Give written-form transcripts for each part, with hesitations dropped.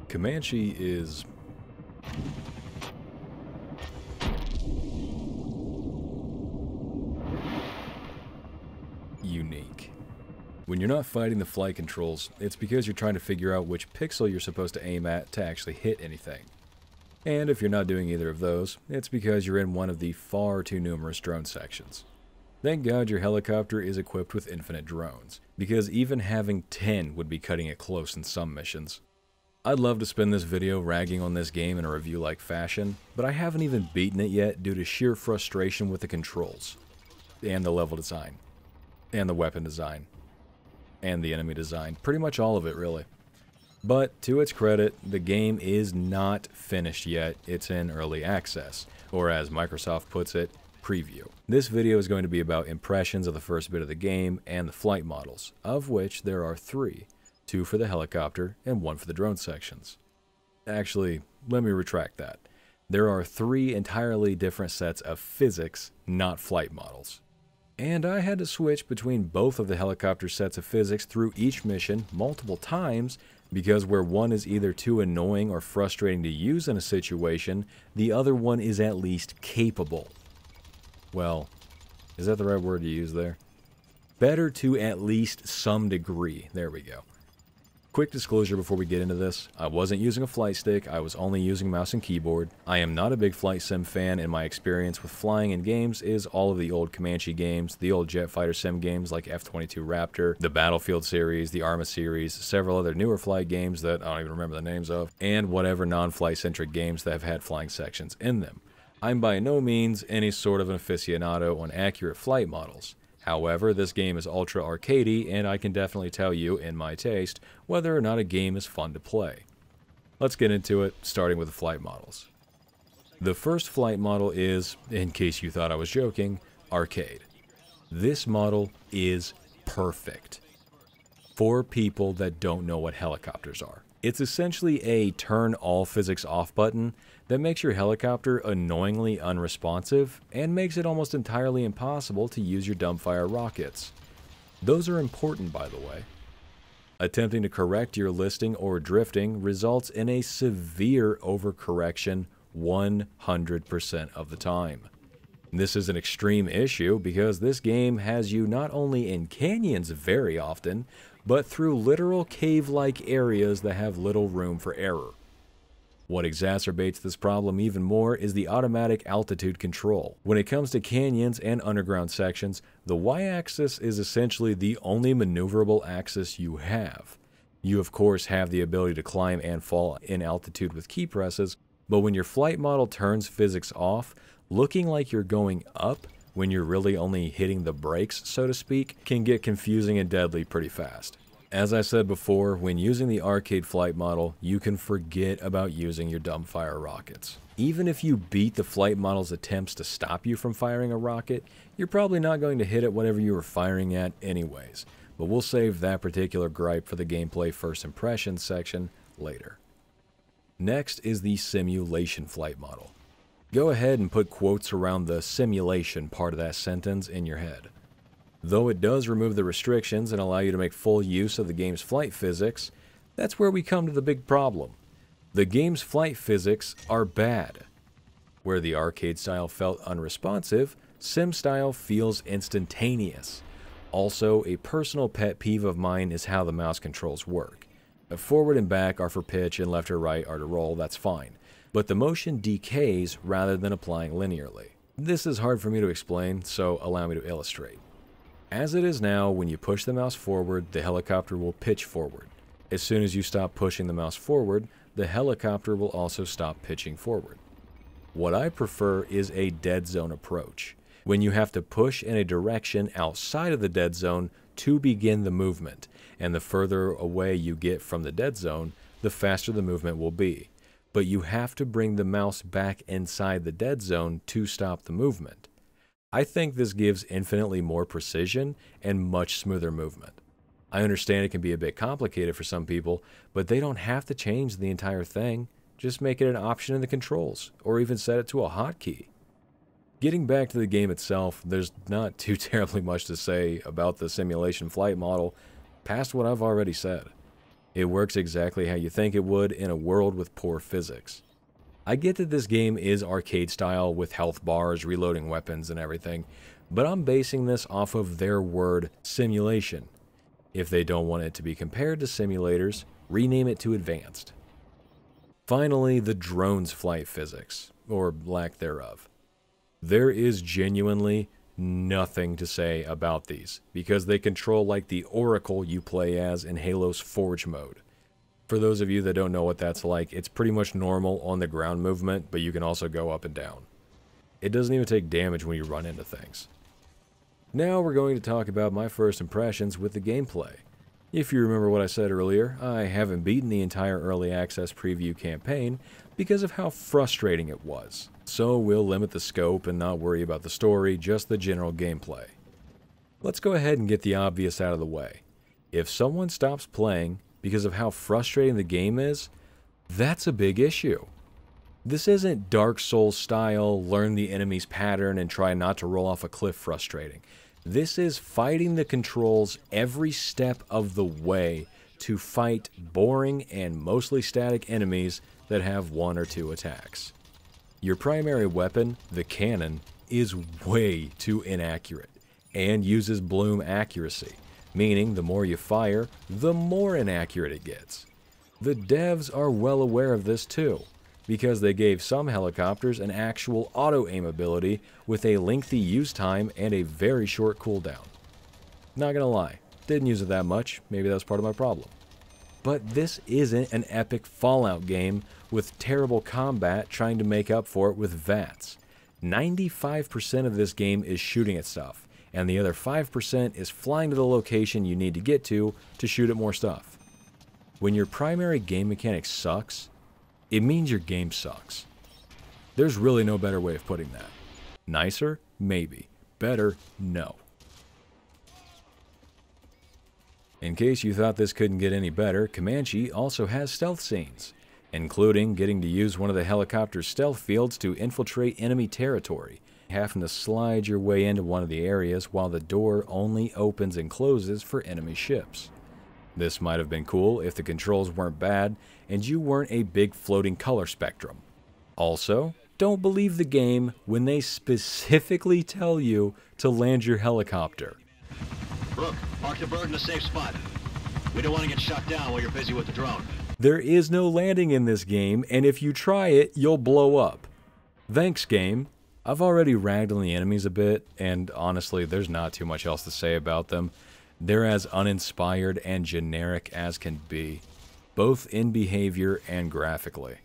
Comanche is unique. When you're not fighting the flight controls, it's because you're trying to figure out which pixel you're supposed to aim at to actually hit anything. And if you're not doing either of those, it's because you're in one of the far too numerous drone sections. Thank God your helicopter is equipped with infinite drones, because even having 10 would be cutting it close in some missions. I'd love to spend this video ragging on this game in a review-like fashion, but I haven't even beaten it yet due to sheer frustration with the controls, and the level design, and the weapon design, and the enemy design. Pretty much all of it, really. But to its credit, the game is not finished yet. It's in early access, or as Microsoft puts it, preview. This video is going to be about impressions of the first bit of the game and the flight models, of which there are 3. 2 for the helicopter and 1 for the drone sections. Actually, let me retract that. There are 3 entirely different sets of physics, not flight models. And I had to switch between both of the helicopter sets of physics through each mission multiple times because where one is either too annoying or frustrating to use in a situation, the other one is at least capable. Well, is that the right word to use there? Better to at least some degree. There we go. Quick disclosure before we get into this, I wasn't using a flight stick, I was only using mouse and keyboard. I am not a big flight sim fan, and my experience with flying in games is all of the old Comanche games, the old jet fighter sim games like F-22 Raptor, the Battlefield series, the Arma series, several other newer flight games that I don't even remember the names of, and whatever non-flight centric games that have had flying sections in them. I'm by no means any sort of an aficionado on accurate flight models. However, this game is ultra arcadey, and I can definitely tell you, in my taste, whether or not a game is fun to play. Let's get into it, starting with the flight models. The first flight model is, in case you thought I was joking, arcade. This model is perfect for people that don't know what helicopters are. It's essentially a turn all physics off button that makes your helicopter annoyingly unresponsive and makes it almost entirely impossible to use your dumbfire rockets. Those are important, by the way. Attempting to correct your listing or drifting results in a severe overcorrection 100% of the time. This is an extreme issue because this game has you not only in canyons very often, but through literal cave-like areas that have little room for error. What exacerbates this problem even more is the automatic altitude control. When it comes to canyons and underground sections, the y-axis is essentially the only maneuverable axis you have. You of course have the ability to climb and fall in altitude with key presses, but when your flight model turns physics off, looking like you're going up when you're really only hitting the brakes, so to speak, can get confusing and deadly pretty fast. As I said before, when using the arcade flight model, you can forget about using your dumbfire rockets. Even if you beat the flight model's attempts to stop you from firing a rocket, you're probably not going to hit it whatever you were firing at anyways, but we'll save that particular gripe for the gameplay first impressions section later. Next is the simulation flight model. Go ahead and put quotes around the simulation part of that sentence in your head. Though it does remove the restrictions and allow you to make full use of the game's flight physics, that's where we come to the big problem. The game's flight physics are bad. Where the arcade style felt unresponsive, sim style feels instantaneous. Also, a personal pet peeve of mine is how the mouse controls work. Forward and back are for pitch and left or right are to roll, that's fine. But the motion decays rather than applying linearly. This is hard for me to explain, so allow me to illustrate. As it is now, when you push the mouse forward, the helicopter will pitch forward. As soon as you stop pushing the mouse forward, the helicopter will also stop pitching forward. What I prefer is a dead zone approach, when you have to push in a direction outside of the dead zone to begin the movement, and the further away you get from the dead zone, the faster the movement will be. But you have to bring the mouse back inside the dead zone to stop the movement. I think this gives infinitely more precision and much smoother movement. I understand it can be a bit complicated for some people, but they don't have to change the entire thing. Just make it an option in the controls, or even set it to a hotkey. Getting back to the game itself, there's not too terribly much to say about the simulation flight model, past what I've already said. It works exactly how you think it would in a world with poor physics. I get that this game is arcade style with health bars, reloading weapons, and everything, but I'm basing this off of their word simulation. If they don't want it to be compared to simulators, rename it to advanced. Finally, the drone's flight physics, or lack thereof. There is genuinely nothing to say about these, because they control like the Oracle you play as in Halo's Forge mode. For those of you that don't know what that's like, it's pretty much normal on the ground movement, but you can also go up and down. It doesn't even take damage when you run into things. Now we're going to talk about my first impressions with the gameplay. If you remember what I said earlier, I haven't beaten the entire early access preview campaign because of how frustrating it was. So we'll limit the scope and not worry about the story, just the general gameplay. Let's go ahead and get the obvious out of the way. If someone stops playing because of how frustrating the game is, that's a big issue. This isn't Dark Souls style, learn the enemy's pattern and try not to roll off a cliff frustrating. This is fighting the controls every step of the way to fight boring and mostly static enemies that have one or two attacks. Your primary weapon, the cannon, is way too inaccurate and uses bloom accuracy, meaning the more you fire, the more inaccurate it gets. The devs are well aware of this too, because they gave some helicopters an actual auto-aim ability with a lengthy use time and a very short cooldown. Not gonna lie, didn't use it that much, maybe that's part of my problem. But this isn't an epic Fallout game with terrible combat trying to make up for it with VATS. 95% of this game is shooting at stuff, and the other 5% is flying to the location you need to get to shoot at more stuff. When your primary game mechanic sucks, it means your game sucks. There's really no better way of putting that. Nicer? Maybe. Better? No. In case you thought this couldn't get any better, Comanche also has stealth scenes, including getting to use one of the helicopter's stealth fields to infiltrate enemy territory, having to slide your way into one of the areas while the door only opens and closes for enemy ships. This might have been cool if the controls weren't bad and you weren't a big floating color spectrum. Also, don't believe the game when they specifically tell you to land your helicopter. Look, park the bird in a safe spot. We don't want to get shot down while you're busy with the drone. There is no landing in this game, and if you try it, you'll blow up. Thanks, game. I've already ragged on the enemies a bit, and honestly, there's not too much else to say about them. They're as uninspired and generic as can be, both in behavior and graphically.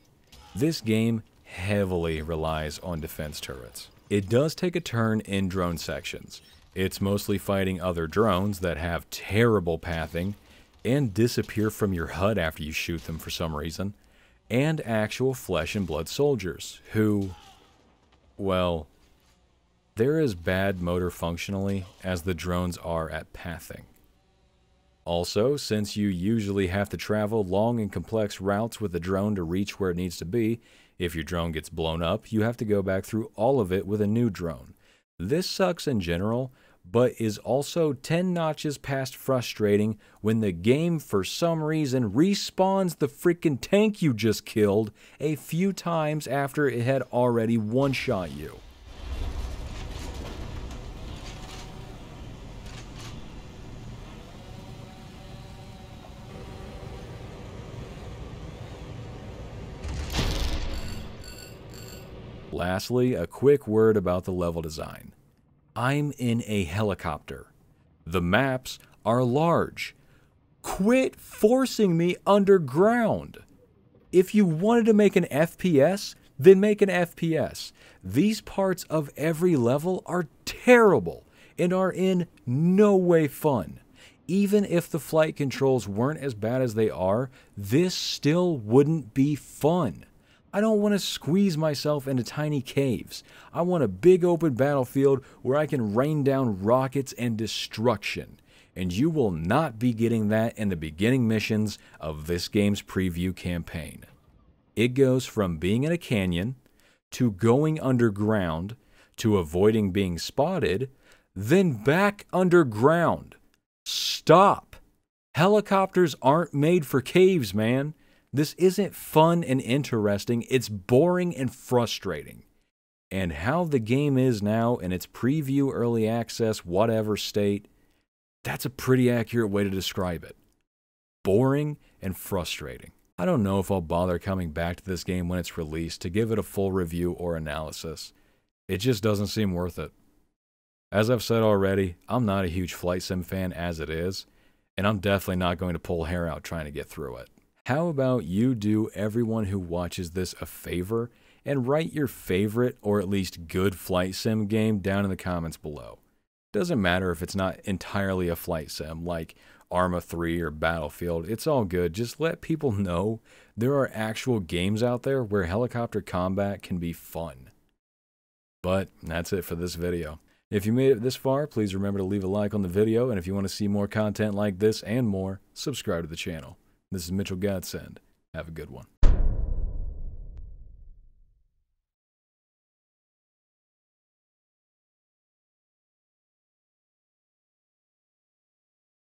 This game heavily relies on defense turrets. It does take a turn in drone sections. It's mostly fighting other drones that have terrible pathing and disappear from your HUD after you shoot them for some reason, and actual flesh and blood soldiers who, well, they're as bad motor functionally as the drones are at pathing. Also, since you usually have to travel long and complex routes with the drone to reach where it needs to be, if your drone gets blown up, you have to go back through all of it with a new drone. This sucks in general, but is also 10 notches past frustrating when the game for some reason respawns the freaking tank you just killed a few times after it had already one-shot you. Lastly, a quick word about the level design. I'm in a helicopter. The maps are large. Quit forcing me underground. If you wanted to make an FPS, then make an FPS. These parts of every level are terrible and are in no way fun. Even if the flight controls weren't as bad as they are, this still wouldn't be fun. I don't want to squeeze myself into tiny caves. I want a big open battlefield where I can rain down rockets and destruction. And you will not be getting that in the beginning missions of this game's preview campaign. It goes from being in a canyon, to going underground, to avoiding being spotted, then back underground. Stop! Helicopters aren't made for caves, man. This isn't fun and interesting. It's boring and frustrating. And how the game is now in its preview, early access, whatever state, that's a pretty accurate way to describe it. Boring and frustrating. I don't know if I'll bother coming back to this game when it's released to give it a full review or analysis. It just doesn't seem worth it. As I've said already, I'm not a huge flight sim fan as it is, and I'm definitely not going to pull hair out trying to get through it. How about you do everyone who watches this a favor and write your favorite or at least good flight sim game down in the comments below. Doesn't matter if it's not entirely a flight sim like Arma 3 or Battlefield, it's all good. Just let people know there are actual games out there where helicopter combat can be fun. But that's it for this video. If you made it this far, please remember to leave a like on the video, and if you want to see more content like this and more, subscribe to the channel. This is Mitchell Godsend. Have a good one.